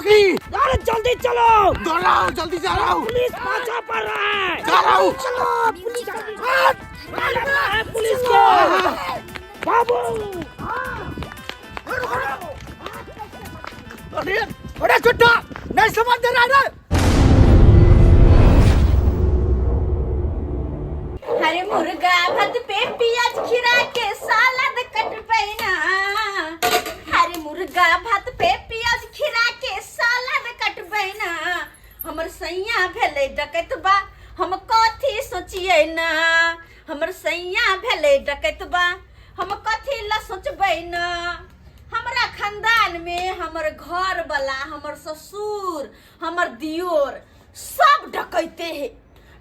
पकड़ी। अरे जल्दी चलो, दौड़ रहा हूँ, जल्दी जा रहा हूँ। पुलिस पीछा पड़ रहा है। जा रहा हूँ। चलो, पुलिस है पुलिस को। बाबू अरे अरे चुट्टा नहीं समझ दे रहा है। हरे मुर्गा भात पे पियाज खीरा के सालाद कट पैना। हरे मुर्गा भात पे पियाज खीरा के सालाद कट पैना। हमर सैया भेले डकैत बा, हम कथी सोचिए ना। हमर सैया भेले डकैत बा, हम कथी ला सोचबै ना। हमरा खानदान में हमर घर वाला, हमर ससुर, हमर दियोर सब डकैते है,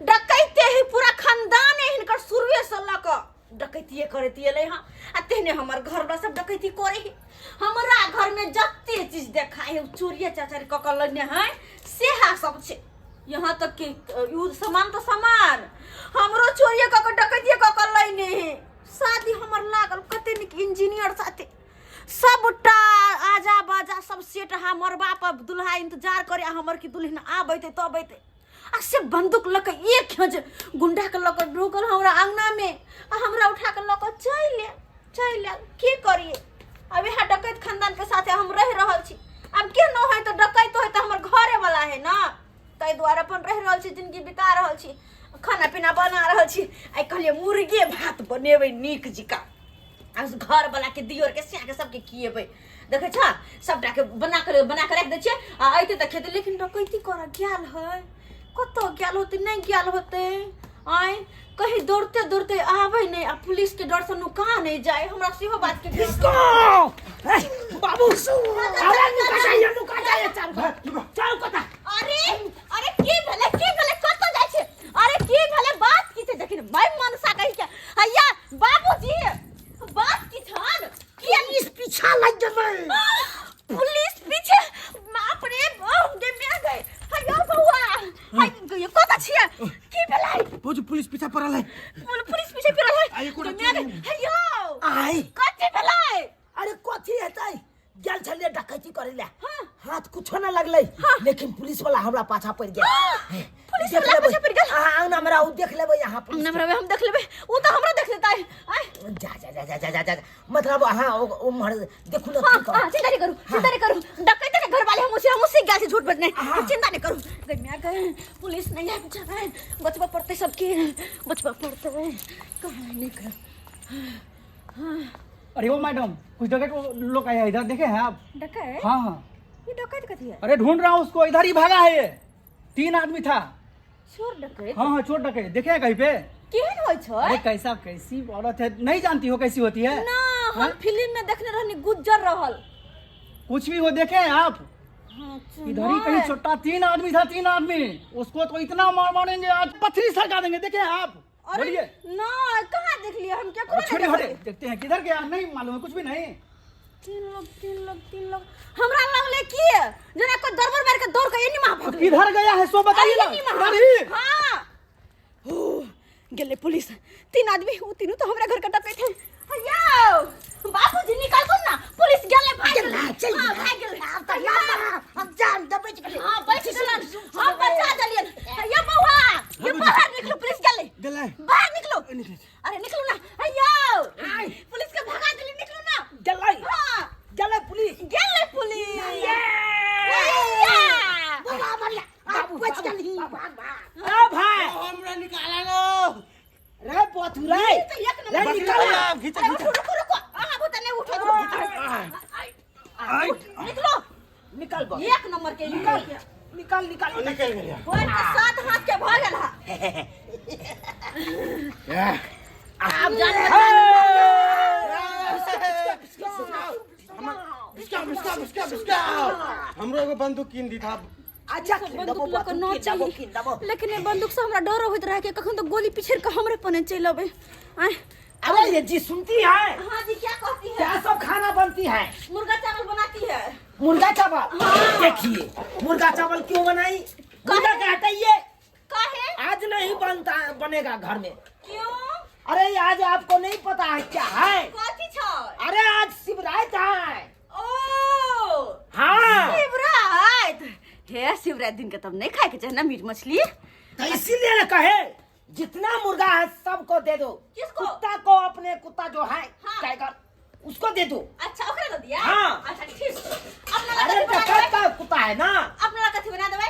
डकैते ही पूरा खानदान है हिनकर शुरुए से लक डकैतिए करती है हाँ। आ तेने हमर घर वाला सब डकैती करे है। हमरा घर में जत्ते चीज देखा है चोरिया चाचारी ककल लेने है से हा सब छे। यहाँ तक कि यूज सामान तो सामान हमरो चोरिया कक डकैतिए ककल लेने है। शादी हमर लागल कते निक इंजीनियर साथे सबटा आजा बाजा सब सेट हमर बाप दुल्हा इंतजार करे हमर की दुल्हन आबैते तब अइते। आ से बंदूक लक एक खज गुंडा के लक ढोकल हमरा आंगना में आ हमरा उठा के लक चल की करिए। अब यहाँ डकैत खानदान के साथे हम रह रहल छी। अब के न है तो डकैत है तो हमर घरे वाला है ना, तै द्वारा अपन रह रहल छी, जिंदगी बिता रहल छी, खाना पीना बना रहल छी। आई कहलिए मुर्गे भात बनेबै नीक जिका, घर वाला के दियोर के सिया के सबके खिएबै। देखे छा सबटा के बना के रख दे छिए आ अइते त खेते। लेकिन डकैती कर गेल है, कतो गेल होते नहीं गेल होते। आय कहीं दौड़ते दौड़ते आवे नहीं आ पुलिस के डर से नुका नहीं जाए। हमरा सेहो बात के किसको बाबू अरे नुका जाए चल कता। अरे अरे की भेले कतो जाय छे। अरे की भेले बात की छे देखिन भाई मनसा कहि के हैया बाबूजी बात की छन की पुलिस पीछा लग गए। पुलिस पीछे बाप रे बाप के में गए। हैया बौआ हाय ये कत छिए की भेलै। पुलिस पीछा पड़ल है। पुलिस पीछे फिरल है हैया आई कथी भेलै। अरे कथी हेतै गेल छलिए डकैती करे ले। हाथ कुछो न लगलै लेकिन पुलिस वाला हमरा पाछा पड़ गेल। पुलिस वाला पाछा पड़ गेल। हां ना हमरा उ देख लेबै यहाँ पुलिस ना हमरा हम देख लेबै उ तो हमरा देख लेतै। जा मतलब हां ओ मर देखू ना। हां चिंता नहीं करू डकैते के घर वाले हम उसी गया से झूठ बजने चिंता नहीं करू। गइया गए पुलिस नहीं है पूछा है बचबा पड़ते सबके बचबा पड़ते कहां नहीं कर। अरे ओ मैडम कुछ डकैत लोग आए इधर देखे हैं आप। डकैत हाँ ये डकैत कथी है। अरे ढूंढ रहा हूँ उसको, इधर ही भागा है ये। 3 आदमी था। चोर डकैत हाँ चोर डकैत देखे हैं कहीं पे। केहन होय छै। अरे कैसी औरत है नहीं जानती हो कैसी होती है ना हम फिल्म में देखने रहनी गुजर रहल। कुछ भी हो देखे हैं आप। इधर ही कहीं छोटा 3 आदमी था 3 आदमी उसको तो इतना मारेंगे आज पथरी सरका देंगे। देखे हैं आप बोलिए। ना कहाँ देख लिया हम क्या छोड़िए हटे देखते हैं किधर गया नहीं मालूम है कुछ भी नहीं। 3 लोग हमरा लगले की जना को दरबार मार के दौड़ के एनी मां भाग किधर गया है सो बताइए ना। हां गेले पुलिस 3 आदमी उ तीनों तो हमरा घर का डकैत है। अयो बाबूजी निकल को ना पुलिस गेले भाग चल भाग गेले। अब तो हम जान दबेच गेले। हां बैठ गेलन हम बचा देलियन। ये बौआ ये बाहर निकलो पुलिस गेले बाहर निकलो। अरे निकलो ना अयो पुलिस के भगा देली निकलो ना। गेलै हां गेलै पुलिस बोला बढ़िया बाबू बच गेली। आ भाई हमरा निकाला लो रे पोथुरे तो एक रे नंबर निकल खींच रुको हां वो तने उठो निकलो निकल बा एक नंबर के निकल निकल गया। ओए के साथ हाथ के भागल हा। आप जान बिस्का हमरो एगो बंदूक कीन दी था। अच्छा बंदूक लक न चाहिए लेकिन ये बंदूक से हमरा डर होइत रहे कि कखन तो गोली पीछे के हमरे पने चल आवे। अरे ये जी सुनती है। हां जी क्या कहती है। क्या सब खाना बनती है। मुर्गा चावल बनाती है। मुर्गा चावल देखिए मुर्गा चावल क्यों बनाई मुर्गा कहते ये काहे आज नहीं बनता बनेगा घर में। क्यों अरे आज आपको नहीं पता है क्या है। कथी छ। अरे आज शिवरात है। ओ हाँ शिवरात हे शिवरात्रि दिन के तब नहीं खाए के चाहे ना मीट मछली। तो इसीलिए ना कहे जितना मुर्गा है सबको दे दो। किसको? कुत्ता को, अपने कुत्ता जो है हाँ। टाइगर उसको दे दो। अच्छा ओकरे दे दिया। हाँ। अच्छा ठीक। अपना अरे लगा बना डकैत देबै। का कुत्ता है ना। अपना लगा कथी बना देबै?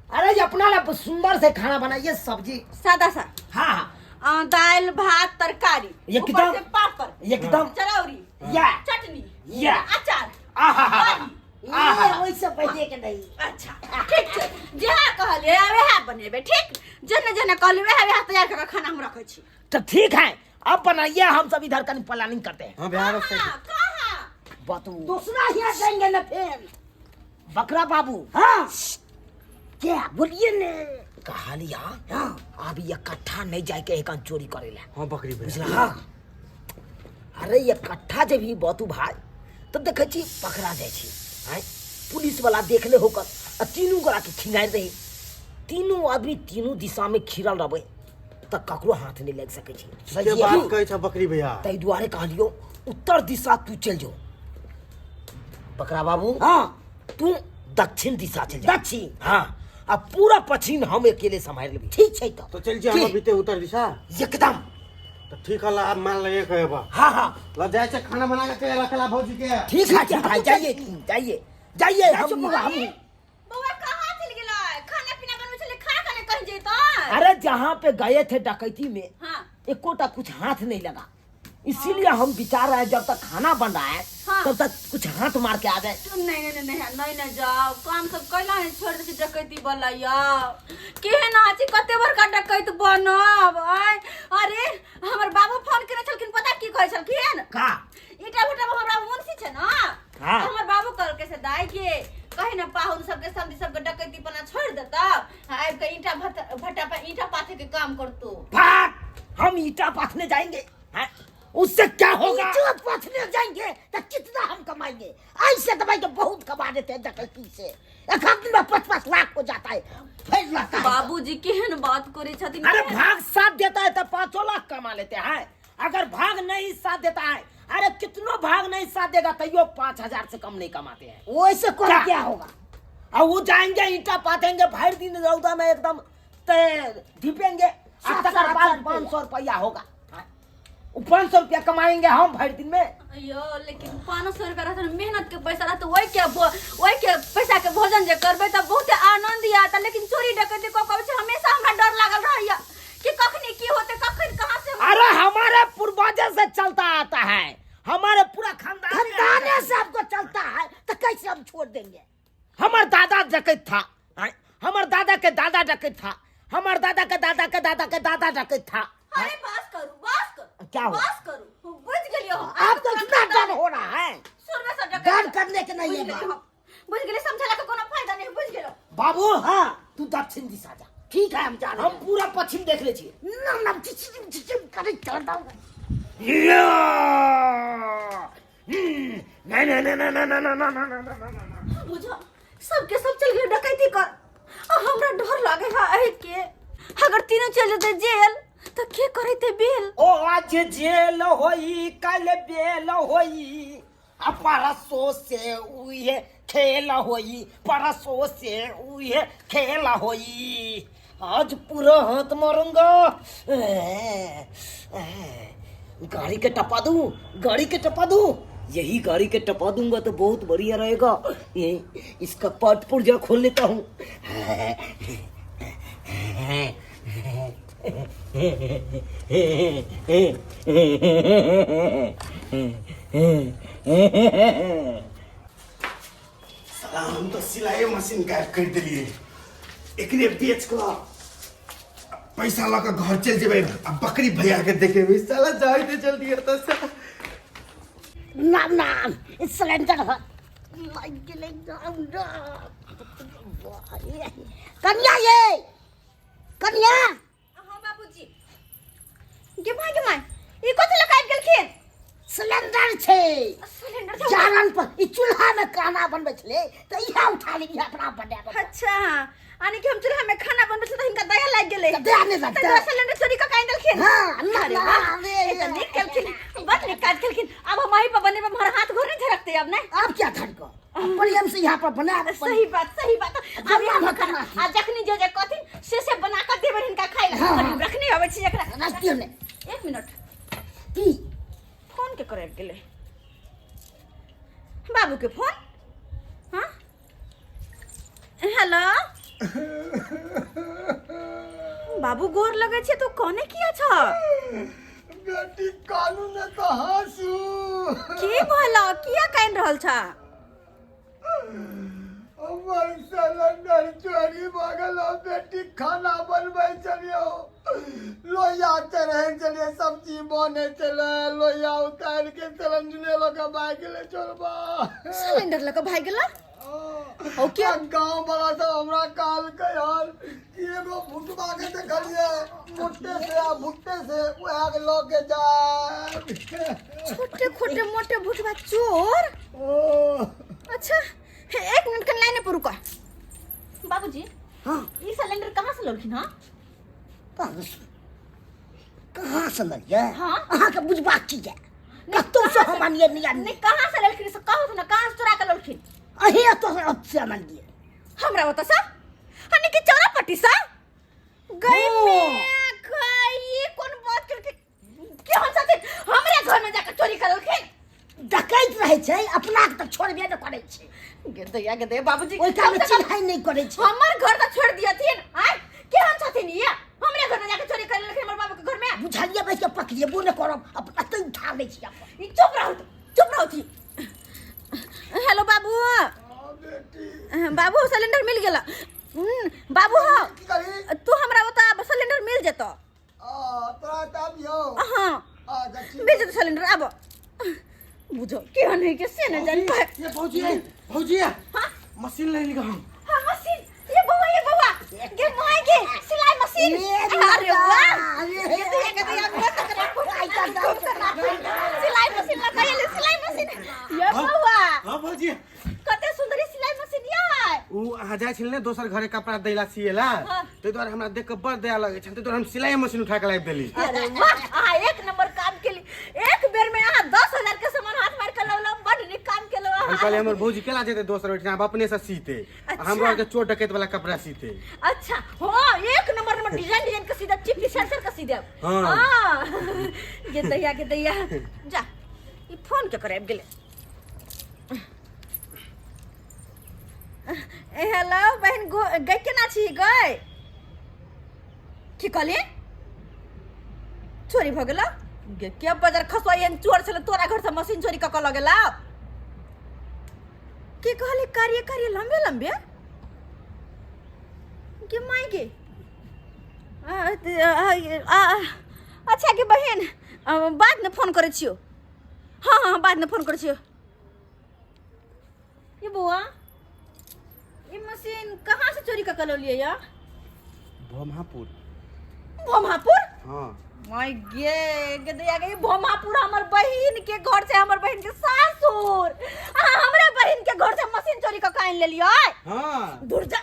अरे ये अपना ला सुंदर से खाना बनाइए, सब्जी। सादा सा हाँ दाल भात तरकारी एकदम- ऊपर से पापड़ एकदम चरौरी या चटनी या अचार आहा दही। वैसे पहले के नहीं। अच्छा ठीक छै जहाँ कहलिए वएह बनेबे। ठीक जने जने कहलिए वएह तैयार करके खाना हम रखै छी। तो ठीक है, अब बनाइए, हम सब इधर का प्लानिंग करते हैं। हाँ बिहार कहाँ बातू दूसरा यहाँ देंगे ना फिर। बकरा बाबू हाँ क्या बोलिए ने कहा लिया। हाँ अब ये कट्ठा नहीं जाए के एक चोरी करे ला। हाँ बकरी भैया बुझला हाँ। अरे ये कट्ठा जब ही बातू भाई तब देखे छी पकड़ा जाए छी। हैं? पुलिस वाला देख ले होकर आ तीनों गोरा के खिंगार रही। तीनों आदमी तीनों दिशा में खिरल रहे तो ककरो हाथ नहीं लग सके छी। के बात कहै छ बकरी भैया। तै दुआरे कहलियो उत्तर दिशा तू चल जाओ। बकरा बाबू हाँ तू दक्षिण दिशा चल जा। दक्षिण हाँ अब पूरा पश्चिम हम अकेले संभाल लेबी। ठीक है तो चल जी हम बीते उत्तर दिशा। एकदम तो ठीक है अब मान लगे कहबा। हाँ हाँ ल जाए छ खाना बना के चले रखला भौजी के। ठीक है जाइए जाइए जाइए। हम बउआ कहाँ चल गेलै? खाना पीना बनबै छले खा के नहीं कहीं जैतै। अरे जहाँ पे गए थे डकैती में हाँ एकोटा कुछ हाथ नहीं लगा, इसीलिए हम विचार रहे जब तक खाना बन रहा है हाँ। तब तक कुछ हाथ मार के आ जाए। नहीं जाओ काम सब कैला है छोड़ दे डकैती वाला यार। केहन आछि कते बड़का डकैत बनब। अरे हमर बाबू फोन केने छलखिन पता की कहै छलखिन? का ईटा भट्टा में हमरा मुंशी छै ना। हाँ। हमर बाबू कहलकै से दाई के कहि ना पाहुन सबके समझी सबके डकैती पना छोड़ देता आब के ईटा भट्टा पे ईटा पाथे के काम करतो। भाग, हम ईटा पाथने जाएंगे हैं? उससे क्या होगा? ईटा पाथने जाएंगे तो कितना हम कमाएंगे? ऐसे दवाई के बहुत कमा देते हैं डकैती से। एक दिन में 5-5 लाख हो जाता है। फिर लगता है बाबूजी केहन बात करे छथिन। अरे भाग साथ देता है तो 5 लाख कमा लेते हैं। अगर भाग नहीं साथ देता है, अरे कितनों भाग नहीं साथ देगा तैयो 5000 से कम नहीं कमाते हैं। वैसे क्या होगा? और वो जाएंगे ईटा पाथेंगे भर दिन रौदा में एकदम ढिपेंगे। 500 रुपया होगा। 500 रुपया कमाएंगे हम भर दिन में। अयो लेकिन 500 रुपया रहता मेहनत के पैसा रहता वही के पैसा के भोजन जे करबे त बहुत आनंद आता। लेकिन चोरी डकैती को कबे से हमेशा हमरा डर लागल रहैया कि कखनी की होते कखन कहां से। अरे हमारे पूर्वजों से चलता आता है, हमारे पूरा खानदान से आपको चलता है तो कैसे हम छोड़ देंगे? हमारे दादा डकैत था, हमारे दादा के दादा डकैत था, हमारे दादा के दादा के दादा के दादा डकैत था। अरे बस करू क्या हुआ? बस करू बुझ गेलियो। आपको इतना डर हो रहा है? सुरवे से डकैत डर करने के नहीं है बुझ गेले समझला के कोनो फायदा नहीं बुझ गेलो। बाबू। हाँ तू दक्षिण दिशा जा। ठीक है हम जा रहे हैं। हम पूरा पश्चिम देख ले छी। बुझो सबके सब चल गए डकैती कर। हमरा डर लागे है के अगर तीनों चल जेते जेल तो के करैते बेल। ओ आज जेल होई कल बेल होई परसों से उहे खेल होई, परसों से उहे खेल होई। आज पूरा हाथ मारूंगा। गाड़ी के टपा दूं, गाड़ी के टपा दूं। यही गाड़ी के टपा दूंगा तो बहुत बढ़िया रहेगा। ये इसका पाट पुर्जा खोल लेता हूँ। हम तो सिलाई मशीन गायब कर दिलिए। एकरे बेच के पैसा ला के घर चल जेबे। अब बकरी भैया के देखे साला जाए दे जल्दी आता से। नाम सिलेंडर कन्या ये कन्या। हां बाबूजी के माय ई कथि लगाइ गेलखिन? सिलेंडर छे। सिलेंडर जारन पर ई चूल्हा में खाना बनबै छले त इहा उठा ली अपना बने। अच्छा आने कि हम चूल्हा में खाना बनबै छ त हिनका दया लाग गेलै। दया नहीं लगता। त सिलेंडर चोरी का काइन देलखिन। हां अरे वाह ये तो निकल खिन बस निकाल खिन। अब हम वहीं पर बने पर हमारा हाथ घोर नहीं झरकते अब ना। अब क्या धड़को प्रेम से यहाँ पर बना सही बात जब हम करना छी। आ जखनी जे जे कथिन से बना के देबे हिनका खाइ ले हाँ। रखनी होवे छी एकरा रास्ते में 1 मिनट की फोन के करे गेले बाबू के फोन हाँ हेलो बाबू गोर लगे छे तो कोने किया छ बेटी कानू ने तो हंसू की भला किया काइन रहल छ हमर सिलेंडर चोरी भ गेल बेटी खाना बनबै छलियो लोहिया चढ़ै छलिए सब्जी बने छले लोहिया उतार के सिलेंडर लगा भाग गेले चोरबा सिलेंडर लगा भाग गेला ओके गांव वाला सब हमरा काल के यार एगो भुटवा के देखलिए मोटे से आ भुट्टे से वहां के लोग के जा छोटे छोटे मोटे भुटवा चोर ओ अच्छा 1 मिनट के लाइन पर रुको बाबूजी हाँ ई सिलेंडर कहाँ से लौलखिन हां कहाँ से लगे हाँ। अहाँ के बुझबा की है कतो से हम आनिए नहीं आनिए नहीं कहाँ से लौलखिन से कहो ना कहाँ से चुरा के लौलखिन अही तो से आनिए हमरा बता सा हनी के चौरा पट्टी सा गई ओ। मैं गई कौन बात करके क्यों साथे हमरे घर में जाकर चोरी कर लौलखिन डकैत रहे छै अपना के तक छोड़बे न करे छै गे दे बाबूजी ओइ काम चिन्हाई नहीं करे छै हमर घर तो छोड़ दिया थी आय केहन छथिन ये हमरे घर में जाकर चोरी कर लौलखिन हमर बाबू के घर में बुझालिए बैठ के पकड़िए न करब अपना तो उठा ले छी अपन ई चुप रहो थी हेलो बाबू बेटी बाबू सिलेंडर मिल गेला बाबू हो की करी तू हमरा बता सिलेंडर मिल जेतो तोरा ताबियो हां आ जा भेज दे सिलेंडर आबो बुझो केहन है के से न जान पाए ये भौजी हां मशीन ले लिखा हम हां मशीन ये बउवा गे माय गे सिलाई मशीन अरे वाह ये सिलाई मशीन लगाइले सिलाई मशीन ये बउवा हां भौजी कते सुंदरी सिलाई मशीन ये उ आ जाय छिल ने दोसर घरे कपड़ा दैला सिएला हाँ। ते द्वारा हमरा देख के बड़ दया लगे छल ते द्वारा हम सिलाई मशीन उठा के लाइब देली अरे वाह आ एक नंबर काम के लिए एक बेर में आ 10,000 के सामान हाथ मार के लौला बड़ निक काम के लौला हम कहले हमर भौजी केला जेते दोसर उठना अब अपने से सीते अच्छा। हमरा के चोर डकैत वाला कपड़ा सीते अच्छा हो एक नंबर में डिजाइन का सीधा चिप सेंसर का सीधा हाँ। हां ये दैया जा ई फोन के करे गेले हेलो बहन गई के ना छी गई की कहले चोरी भ गेला गे के बाजार खसवायन चोर छले तोरा घर से मशीन चोरी क लगेला के कहले कार्य लंबे के माय गे अच्छा के बहन बाद में फोन करे छियो हाँ बाद में फोन करे छियो ये बुआ ये मशीन कहाँ से चोरी कर लो लिए यार भोमापुर भोमापुर हां माय गे दया गई भोमापुर हमर बहन के घर से हमर बहन के सासुर हमरे बहन के घर से मशीन चोरी का काइन ले लियो हां दूर जा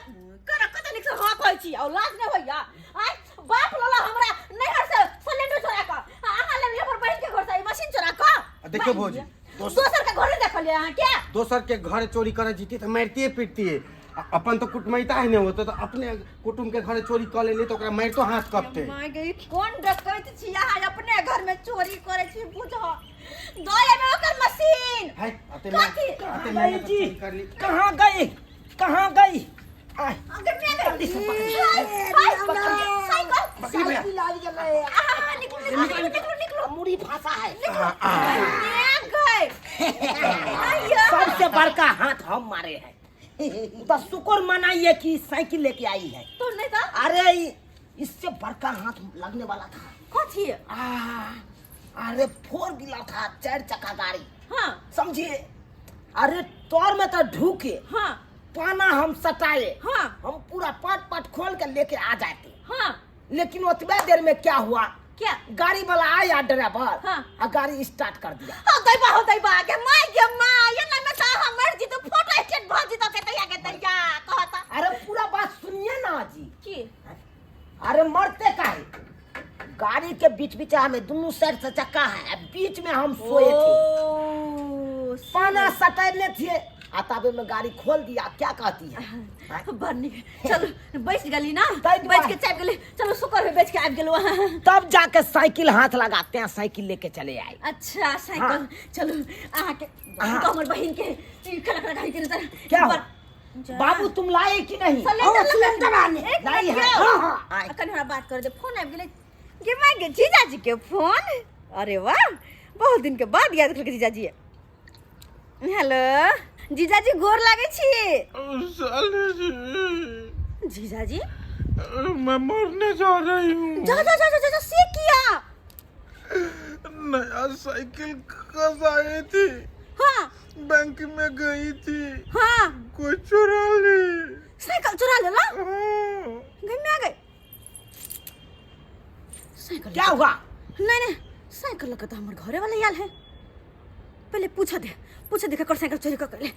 कर कत निक से हां कहै छी और लाज नै होइया आय बाप लोला हमरा नहर से सिलेंडर चोरा का आहा ले हमर बहन के घर से मशीन चोरा का देखियो भौजी दोसर के घर देख लिया क्या दोसर के घर चोरी करे जीती तो मारते पीटती अपन तो कुटमैता है नहीं होता तो अपने कुटुम के घर चोरी कर ले तो ओकरा मारतो हाथ कपते माय गई कौन डकैत छी यहाँ अपने घर में चोरी करे छी बुझो दया में ओकर मशीन है आते कथी? मैं तो चोरी कर ली कहाँ गई आय अगर मैं जल्दी से पकड़ ले। साइकिल साइकिल आ गेलै निकलो मुड़ी फांसा है सबसे बड़का हाथ हम मारे हैं तो शुक्र मनाइए कि साइकिल लेके आई है तो नहीं था अरे इससे बड़का हाथ लगने वाला था कथी अरे 4 व्हीलर था 4 चक्का गाड़ी हाँ समझिए अरे तौर में तो ढूके हाँ पाना हम सटाए हाँ हम पूरा पाट खोल के लेके आ जाते हाँ लेकिन उतने देर में क्या हुआ क्या गाड़ी वाला आया ड्राइवर हाँ। और गाड़ी स्टार्ट कर दिया हो दैबा के माय ये ना मैं ता हमर जी तो फोटो स्टेट भाजी तो के तैया कहता अरे पूरा बात सुनिए ना जी की अरे मरते काहे गाड़ी के बीच में दोनों साइड से चक्का है बीच में हम सोए थे पाना सटाने थे तब में गाड़ी खोल दिया, क्या कहती है? हाँ? बरनी चलो बैठ गली ना, ताई दुआ। बैठ के चाप गली, चलो शुक्र है बैठ के आब गेलो। तब जाके साइकिल हाथ लगाते हैं, साइकिल लेके चले आए। अच्छा साइकिल हाँ। चलो आहा के हाँ। तो हमर बहिन के खड़ा गाड़ी के नजर क्या हुआ? बाबू तुम लाए कि नहीं? सिलेंडर आने लाई है। हाँ, हाँ, आए। अकन हमरा बात कर दे, फोन आबि गेलै गे माय गे जीजाजी के फोन। अरे वाह, बहुत दिन के बाद याद करके जीजाजी। हेलो जीजाजी, गोर लागे छी। जीजाजी मैं मरने जा रही हूँ। जा जा जा जा जा से किया? नया साइकिल खसाई थी, हाँ बैंक में गई थी, हाँ कोई चुरा ली। साइकिल चुरा लेला? हाँ। घर में आ गए साइकिल? क्या हुआ? नहीं नहीं, साइकिल लगा तो हमारे घरे वाले याल है। पहले पूछा देखा कर साइकिल चोरी कर ले।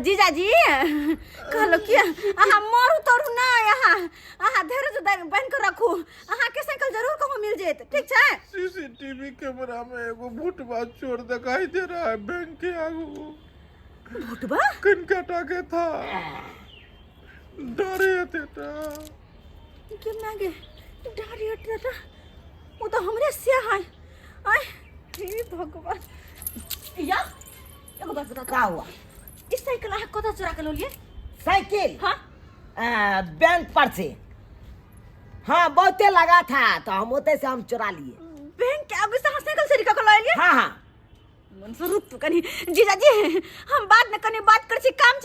जीजाजी कहलो किया आहा मारू तोरू ना, आहा धैर्य बन कर रखू, आहा के साइकिल जरूर कहूं मिल जेत, ठीक है? सीसीटीवी कैमरा में एगो भूटवा चोर दिखाई दे रहा है बैंक के आगू। भूटबा कनकटा के था, डरे थे ता। के मांगे डारी हटता था, वो तो हमरे से है। आय हे भगवान। या एगो बात बता, क्या हुआ? इस साइकिल आहा कता चुरा के लो लिए? साइकिल हाँ बैंक पर से। हाँ बहुते लगा था, तो हम होते से हम चुरा लिए। बैंक के आगे से हाँ साइकिल चोरी कर लो लिए? हाँ हाँ। मन से रुक तो कनी जीजाजी, हम बाद में कनी बात कर छी, काम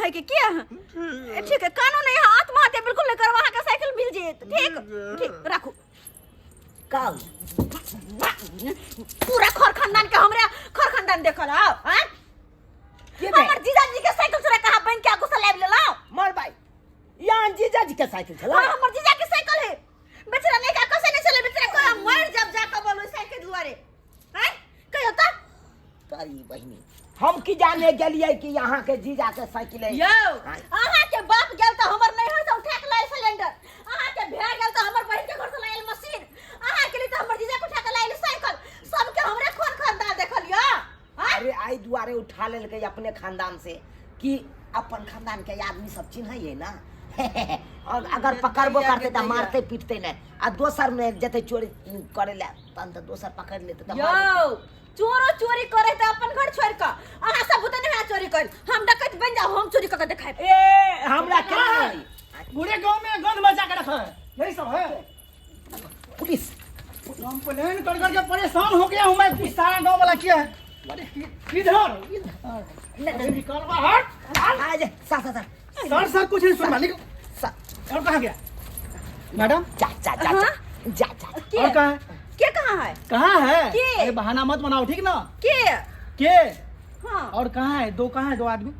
है कि क्या? ठीक है, कानून है, आत्महत्या बिल्कुल नहीं करवा, का साइकिल मिल जाए। ठीक ठीक रखो। का पूरा खर खानदान के हमरा खर खानदान देखल आओ। हां के बे? हमर जीजाजी के साइकिल चुरा कहां बैंक के आगू से लाब ले लाओ। मर भाई, यहाँ जीजा जी के साइकिल चला। हां हमर जीजा के साइकिल है, बेचारा नहीं का कैसे नहीं चले, बेचारा को मर जब जाकर बोलो साइकिल दुआरे। हैं कही होता तारी बहिनी, हम की जाने गेलिए कि यहाँ के जीजा के साइकिल है। यो आहा के बाप गेल त हमर नहीं होय त उठा के लाइल सिलेंडर, आहा के भे गेल त हमर बहिन के घर से लाइल मशीन, आहा के लिए त हमर जीजा के उठा के लाइल साइकिल, सब के हमरे खोन खानदान देखलियो। हां अरे आई दुआरे उठा लेल के अपने खानदान से, कि अपन खानदान के आदमी सब चिन्ह है ना। और अगर पकड़बो करते तो मारते पीटते नहीं, आ दोसर में जते चोरी करे ले तन तो दोसर पकड़ लेते तो यो चोरो चोरी करे त अपन घर छोड़ के आहा सब भूत नहीं चोरी कर, हम डकैत बन जाओ, हम चोरी करके दिखाए। ए हमरा के नहीं। पूरे गांव में गंद मचा के रखा है, यही सब है। पुलिस कंप्लेन कर करके परेशान हो गया हूँ मैं, कि सारा गांव वाला किया है। अरे इधर निकलवा हट। आज सर कुछ नहीं सुन मालिक। सर और कहाँ गया मैडम? जा जा जा हाँ? जा जा। और कहाँ है? के कहां है? कहाँ है? के? अरे बहाना मत बनाओ, ठीक ना? के? के? हां और कहाँ है? कहाँ है दो आदमी?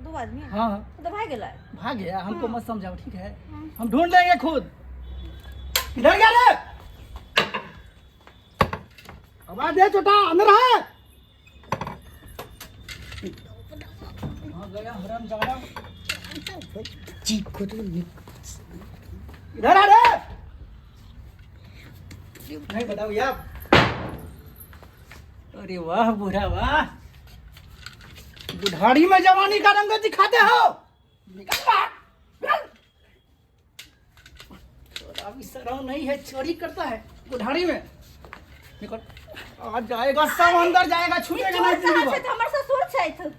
दो आदमी है? हाँ तो भाग गेला। भाग गया, हमको मत समझाओ, ठीक है? हम ढूंढ लेंगे खुद। इधर क्या रे? आवाज दे छोटा, अंदर है। कहाँ गया हराम जादा? जी खुद इधर आ रे। नहीं बताओ यार। अरे वाह बूढ़ा वाह, बुढ़ाड़ी में जवानी का रंग दिखाते हो। निकल बाहर। थोड़ा भी शर्म नहीं है, चोरी करता है बुढ़ाड़ी में। निकल, आज जाएगा सब अंदर जाएगा, छूटेगा नहीं जिंदगी भर। हमर ससुर छै त।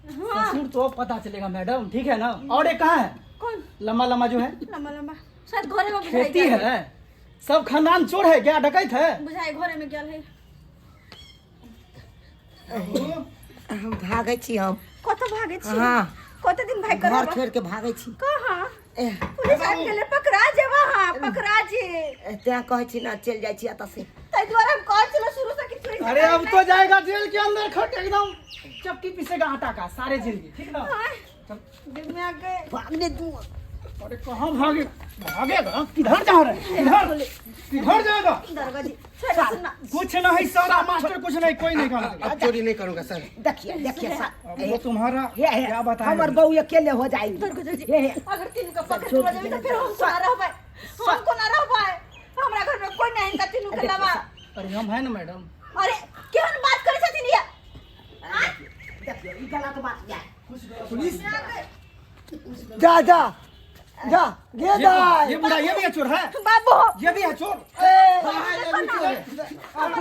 हां ससुर तो पता चलेगा मैडम, ठीक है ना? और एक कहाँ है? कौन? लंबा लंबा जो है, लंबा लंबा शायद घरे में बुझाई खेती है। सब खानदान चोर है क्या, डकैत है? बुझाई घरे में गेल है। हम भागे छी, हम कत भागे छी? हाँ। कत दिन भाग कर घर छोड़ के भागे छी। कहां? एह, पुलिस आ गेले, पकड़ा जेबा। हां पकड़ा जे। त्या कहे छी ना चल जाय छी एत से। तै द्वारा हम कह चलो शुरू से कि चोरी। अरे अब तो जाएगा जेल के अंदर, खट एकदम चक्की पीसेगा आटा का सारे जिंदगी, ठीक ना? चल। दिन में आ गए। भागने दूं। अरे कहाँ भागेगा? किधर जा रहे हैं? किधर जाएगा? दरगाह जी छोड़ सुनना। कुछ नहीं सारा मास्टर, कुछ नहीं, कोई नहीं काम करेगा। अब चोरी नहीं करूंगा सर। देखिए देखिए अब सर, वो तुम्हारा ये क्या बताएं? हमर बहू अकेले हो जाएगी। दरगाह जी ये अगर तीन का पकड़ चला जाए तो फिर हम ना रह पाए, हमको ना रह पाए। हमरा घर में कोई नहीं, इनका तीनों के अलावा। अरे हम है ना मैडम। अरे केहन बात करे छथिन ये? देखिए ई गलत बात है। पुलिस जा जा जा ये दाई ये बुढ़ा ये भी है चोर है, बाबू ये भी है चोर,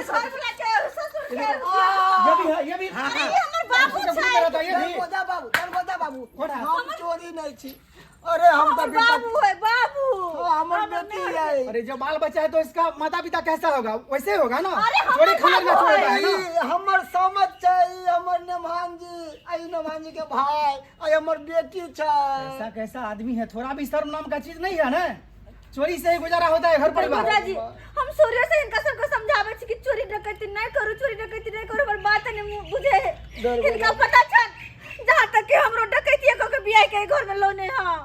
ससुर बुला के ससुर के ये भी अरे हमर बाबू छै ये भी दरवाजा बाबू हम चोरी नहीं छी। अरे हम तो बाबू है बाबू हमर बेटी है। अरे जो बाल बच्चा है तो इसका माता पिता कैसा होगा, वैसे होगा ना। अरे हमर चोरी खाना में बाबू छोड़ है। है ना। हमर समझ छै हमर नमान जी आई नमान जी के भाई आई हमर बेटी छै। ऐसा कैसा आदमी है, थोड़ा भी शर्म नाम का चीज नहीं है ना। चोरी से ही गुजारा होता है घर परिवार। जी हम सूर्य से इनका सबको समझावे छी कि चोरी डकैती नहीं करू, चोरी डकैती नहीं करू, पर बात नहीं बुझे। इनका पता छ जहां तक कि हमरो डकैती को के बियाह के घर में लोने हां।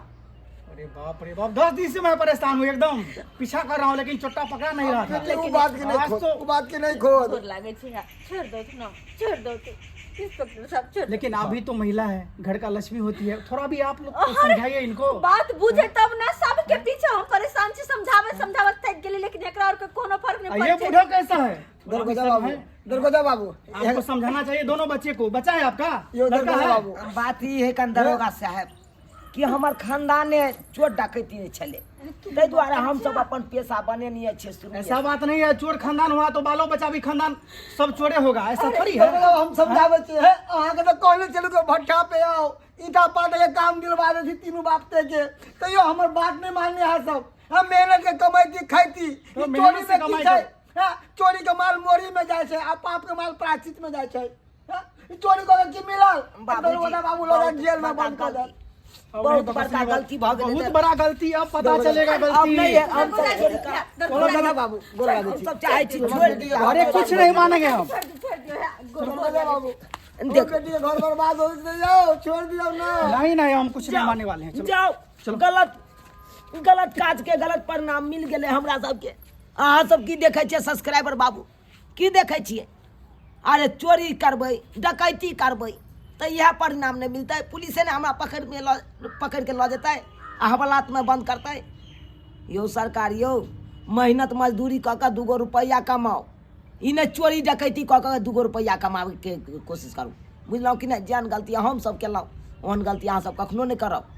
अरे बाप रे बाप, 10 दिन से मैं परेशान हूँ, एकदम पीछा कर रहा हूँ लेकिन चोट्टा पकड़ा नहीं रहा था। वो बात की नहीं आज खोद, तो- वो बात की नहीं खोद। डर लागे छी छोड़ दो ना, छोड़ दो तो इंस्पेक्टर साहब छोड़। लेकिन अभी तो महिला है, घर का लक्ष्मी होती है, थोड़ा भी आप लोग तो समझाइए इनको। बात बुझे तब ना, सबके पीछे हम परेशान छी, समझावत थक गेली, लेकिन एकरा और के कोनो फर्क नहीं ये पड़े। बूढ़ा कैसा है, दरगोजा बाबू आपको समझाना चाहिए दोनों बच्चे को। बच्चा है आपका, यो लड़का दरगोजा है। बाबू बात ई है कन दरोगा साहब कि हमर खानदाने चोर डकैती नहीं छले, ताहि दुआरे हम सब अपन पेशा बनेने छे शुरू से। ऐसा बात नहीं है, चोर खानदान हुआ तो बालो बच्चा भी खानदान सब चोरे होगा, ऐसा थोड़ी है। दरगोजा हम समझावे छी है अहाँ के तो कहले चलू के भट्ठा पे आओ, ईटा पाटे के काम दिलवा दे छी तीनों बाप ते के, तैयो हमर बात नहीं मानने है सब। हम मेहनत के कमाईती खाईती, तो ई मेहनत चोरी से में की कमाई छै? हाँ, चोरी के माल मोरी में जाय छै आ पाप के माल प्रायश्चित में जाय छै। हाँ, ई चोरी करे की मिलल? दरगोजा बाबू लोग जेल में बंद कर दे। बहुत बड़का गलती भ गेलै। बहुत बड़ा गलती, अब पता चलेगा अब गलती। नहीं है, हम सब चोरी कर- दरगोजा बाबू गोर लागै हम छी। सब चाहे छी छोड़ दिया। अरे कुछ नहीं मानेंगे हम। दरगोजा बाबू देखो। बेटी के घर बर्बाद हो जाओ, छोड़ दियो ना। नहीं नहीं, हम कुछ नहीं मानने वाले हैं। चलो जाओ, गलत काज के गलत परिणाम मिल गेले हमरा सबके। अहाँ सब की देखे छियै सब्सक्राइबर बाबू, की देखे छियै? अरे चोरी करबै डकैती करबै तो यह परिणाम नहीं मिलता है। पुलिसे ने हमरा पकड़ के लऽ जेतै आ हवालात में बंद करतै। यो सरकार यो, मेहनत मजदूरी कऽ के 2 रुपया कमाओ, ई नहीं चोरी डकैती कऽ के 2 रुपया कमावे के कोशिश करू। बुझलहुँ कि नहीं? जेहन गलती हम सब केलहुँ ओहन गलती अहाँ सब कखनो नहीं करब।